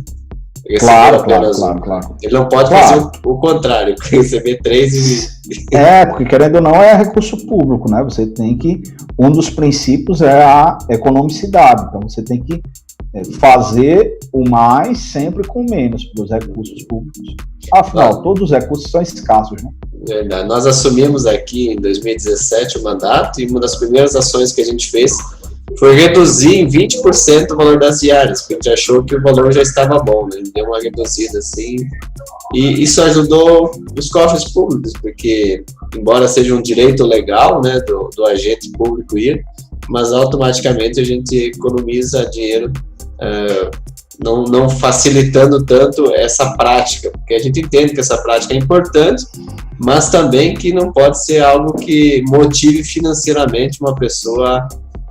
Speaker 2: Claro.
Speaker 1: Ele não pode fazer o contrário, receber 3 e...
Speaker 2: porque querendo ou não é recurso público, né? Você tem que... Um dos princípios é a economicidade, então você tem que fazer o mais sempre com menos dos recursos públicos. Afinal, todos os recursos são escassos, né?
Speaker 1: Verdade. Nós assumimos aqui em 2017 o mandato e uma das primeiras ações que a gente fez foi reduzir em 20% o valor das diárias, porque a gente achou que o valor já estava bom, né? Deu uma reduzida assim, e isso ajudou os cofres públicos, porque embora seja um direito legal, né, do agente público ir, mas automaticamente a gente economiza dinheiro, não facilitando tanto essa prática, porque a gente entende que essa prática é importante, mas também que não pode ser algo que motive financeiramente uma pessoa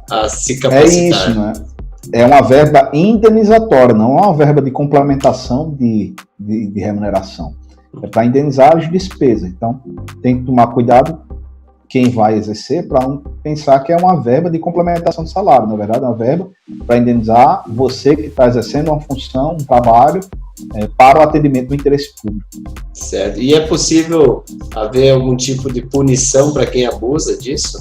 Speaker 1: a se capacitar.
Speaker 2: É isso, né? É uma verba indenizatória, não é uma verba de complementação de remuneração. É para indenizar as despesas. Então, tem que tomar cuidado quem vai exercer para não pensar que é uma verba de complementação de salário. Na verdade, é uma verba para indenizar você que está exercendo uma função, um trabalho, para o atendimento do interesse público.
Speaker 1: Certo. E é possível haver algum tipo de punição para quem abusa disso?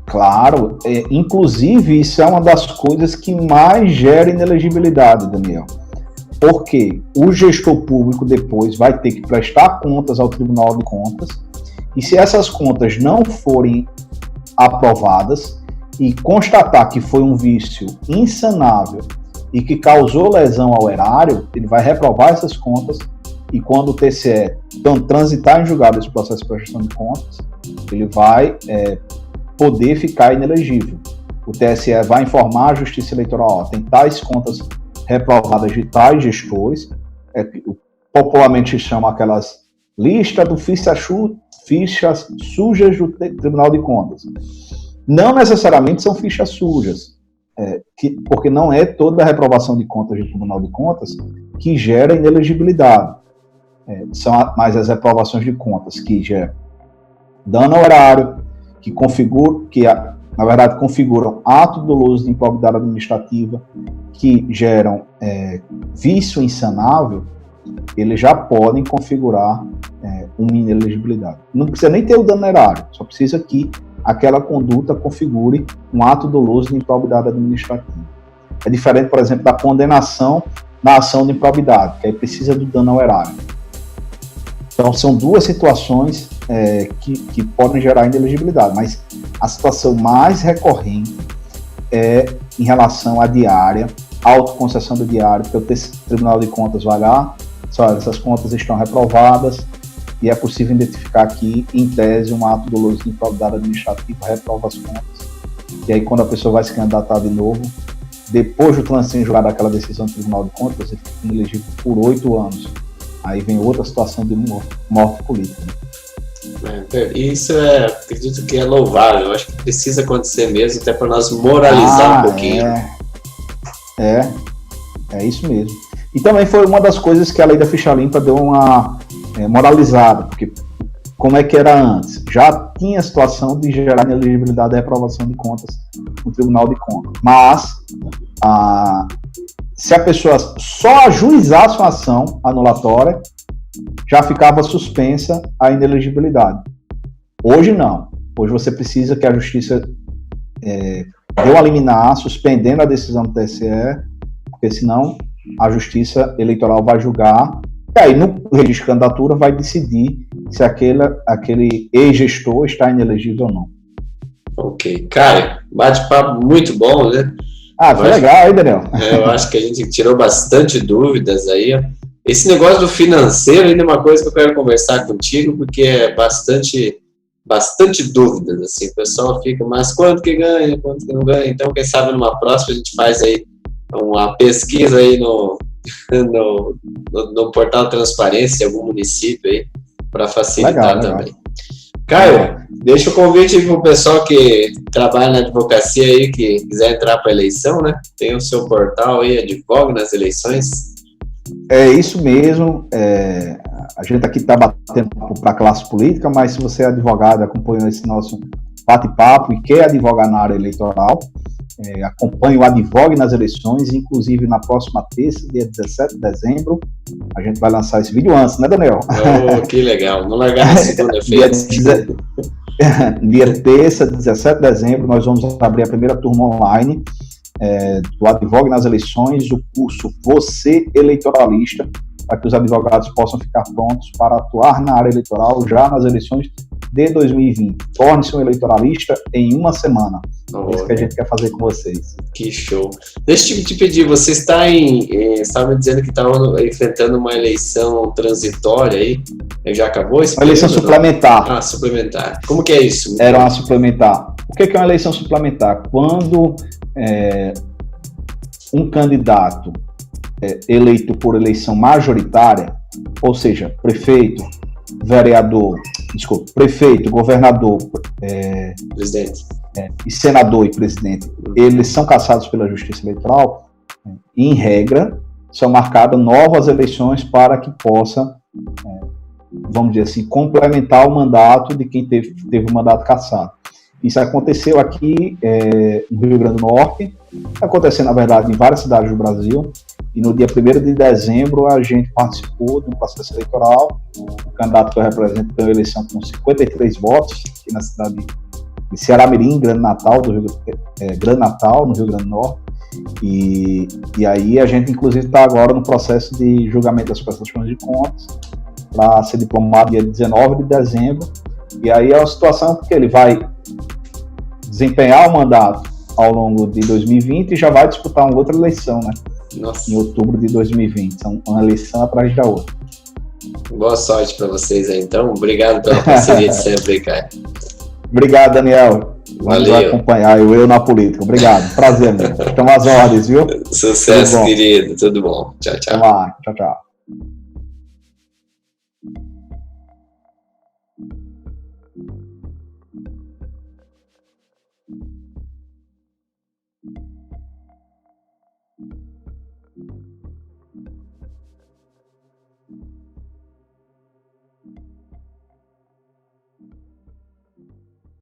Speaker 2: Claro, inclusive isso é uma das coisas que mais gera inelegibilidade, Daniel. Porque o gestor público depois vai ter que prestar contas ao Tribunal de Contas, e se essas contas não forem aprovadas e constatar que foi um vício insanável e que causou lesão ao erário, ele vai reprovar essas contas, e quando o TCE transitar em julgado esse processo de prestação de contas, ele vai poder ficar inelegível. O TSE vai informar a Justiça Eleitoral, tem tais contas reprovadas de tais gestores, popularmente chama aquelas listas do fichas sujas do Tribunal de Contas. Não necessariamente são fichas sujas, porque não é toda a reprovação de contas do Tribunal de Contas que gera inelegibilidade. São mais as reprovações de contas que geram dano ao erário, na verdade, configuram ato doloso de improbidade administrativa, que geram vício insanável, eles já podem configurar uma inelegibilidade. Não precisa nem ter o dano erário, só precisa que aquela conduta configure um ato doloso de improbidade administrativa. É diferente, por exemplo, da condenação na ação de improbidade, que aí precisa do dano ao erário. Então, são duas situações que podem gerar inelegibilidade, mas a situação mais recorrente é em relação à diária, autoconcessão da diária, porque o Tribunal de Contas vai lá, essas contas estão reprovadas e é possível identificar aqui, em tese, um ato doloso de improbidade administrativa, reprova as contas. E aí, quando a pessoa vai se candidatar de novo, depois do trânsito em julgado daquela decisão do Tribunal de Contas, ele fica inelegível por 8 anos. Aí vem outra situação de morte política.
Speaker 1: Isso acredito que é louvável. Eu acho que precisa acontecer mesmo, até para nós moralizar um pouquinho.
Speaker 2: É isso mesmo. E também foi uma das coisas que a lei da ficha limpa deu uma moralizada, porque como é que era antes? Já tinha a situação de gerar inelegibilidade da reprovação de contas no Tribunal de Contas. Mas, se a pessoa só ajuizasse uma ação anulatória, já ficava suspensa a inelegibilidade. Hoje não. Hoje você precisa que a Justiça dê uma liminar, suspendendo a decisão do TSE, porque senão a Justiça Eleitoral vai julgar, e aí no registro de candidatura vai decidir se aquele ex-gestor está inelegível ou não.
Speaker 1: Ok. Cara, bate-papo muito bom, né?
Speaker 2: Foi legal, hein, Daniel?
Speaker 1: Eu acho que a gente tirou bastante dúvidas aí. Esse negócio do financeiro ainda é uma coisa que eu quero conversar contigo, porque é bastante dúvidas, assim. O pessoal fica, mas quanto que ganha, quanto que não ganha? Então, quem sabe numa próxima a gente faz aí uma pesquisa aí no portal Transparência de algum município aí, para facilitar também. Legal. Caio, deixa o convite para o pessoal que trabalha na advocacia aí, que quiser entrar para a eleição, né? Tem o seu portal aí, Advogue nas Eleições.
Speaker 2: É isso mesmo. A gente aqui está batendo para a classe política, mas se você é advogado, acompanha esse nosso bate-papo e quer advogar na área eleitoral, acompanhe o Advogue nas Eleições, inclusive na próxima terça, dia 17 de dezembro, a gente vai lançar esse vídeo antes, né, Daniel?
Speaker 1: Oh, que legal, não largar na segunda-feira.
Speaker 2: Dia terça, 17 de dezembro, nós vamos abrir a primeira turma online do Advogue nas Eleições, o curso Você Eleitoralista, para que os advogados possam ficar prontos para atuar na área eleitoral já nas eleições de 2020. Torne-se um eleitoralista em uma semana. É isso que a gente quer fazer com vocês.
Speaker 1: Que show. Deixa eu te pedir, você estava me dizendo que estava enfrentando uma eleição transitória aí, já acabou esse
Speaker 2: Uma eleição suplementar.
Speaker 1: Ah, suplementar. Como que é isso?
Speaker 2: Era uma suplementar. O que é uma eleição suplementar? Quando um candidato eleito por eleição majoritária, ou seja, prefeito, governador,
Speaker 1: presidente.
Speaker 2: E senador e presidente, eles são cassados pela Justiça Eleitoral, e, em regra, são marcadas novas eleições para que possa, vamos dizer assim, complementar o mandato de quem teve o mandato cassado. Isso aconteceu aqui no Rio Grande do Norte, aconteceu, na verdade, em várias cidades do Brasil, e no dia 1º de dezembro a gente participou de um processo eleitoral. O candidato que eu represento ganhou a eleição com 53 votos, aqui na cidade de Ceará-Mirim, Grande Natal, no Rio Grande do Norte, e aí a gente, inclusive, está agora no processo de julgamento das prestações de contas, para ser diplomado dia 19 de dezembro, e aí é uma situação porque ele vai desempenhar o mandato ao longo de 2020 e já vai disputar uma outra eleição, né?
Speaker 1: Nossa.
Speaker 2: Em outubro de 2020. Então, uma eleição atrás da outra.
Speaker 1: Boa sorte para vocês aí, então. Obrigado pela parceria de sempre, Caio.
Speaker 2: Obrigado, Daniel.
Speaker 1: Valeu.
Speaker 2: Vamos acompanhar eu na política. Obrigado. Prazer, meu. Estamos às ordens, viu?
Speaker 1: Sucesso, querido. Tudo bom. Tchau, tchau.
Speaker 2: Tchau, tchau.